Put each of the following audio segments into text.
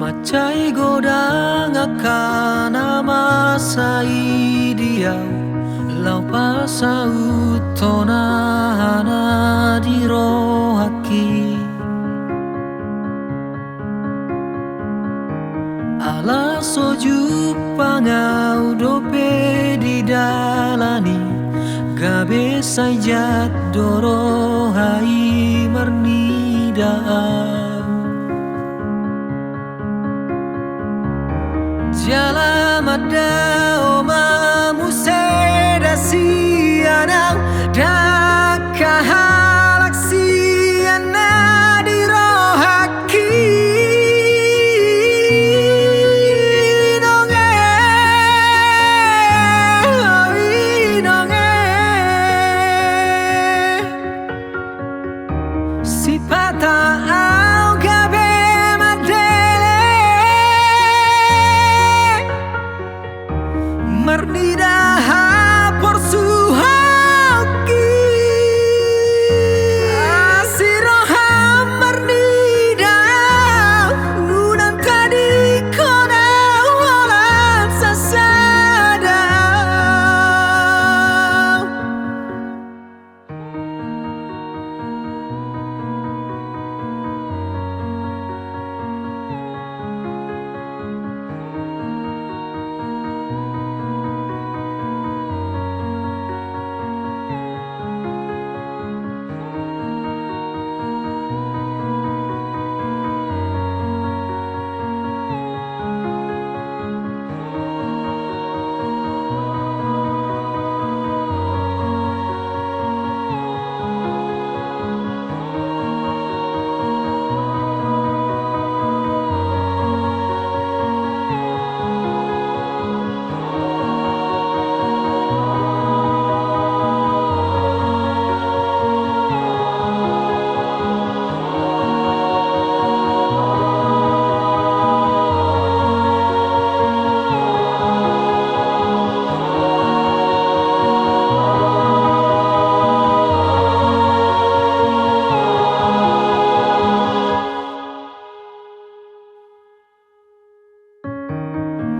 Macai godang akan nama sai diau lau pasau tona hana di rohaki ala soju pangau dope di dalani gabe saijat doro hai mernidaan Jalam ada oma museda sianau Daka halak siana di rohaki Nonge Nonge Si patah gabe Mernida por su haki Asiroha mernida Unan tadi kona walan sasada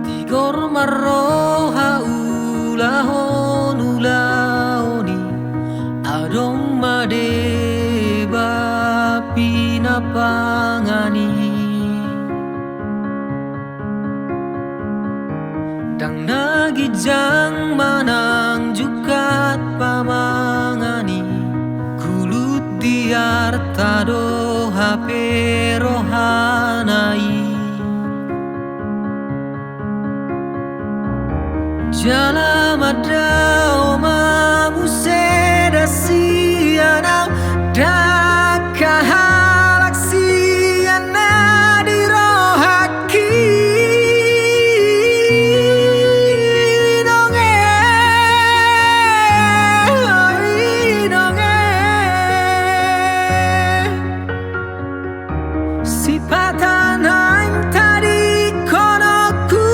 Tigor marroha ulahon ulaoni Adong madeba pinapangani Dang nagijang manang jukat pamangani Kulut diar tado hape rohanai Jalam ada oma museda sianau Daka halak siana di rohaki Nonge Nonge Si patanan tadi konoku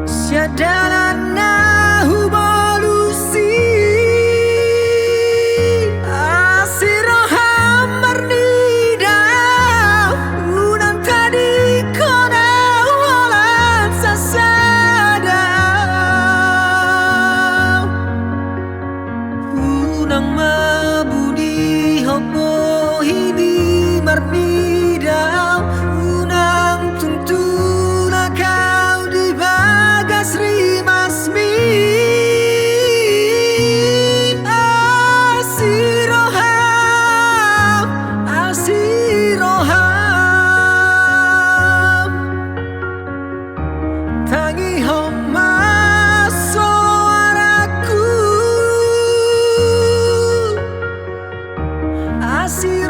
Siadalan nahu bolusi Asiroha mernida Unan tadi kona walan sasada Unang mabudi hopo hibi mernida Unang tuntuna kau di Sri Masmi Asiroham Asiroham Tangi homa suaraku Asiroham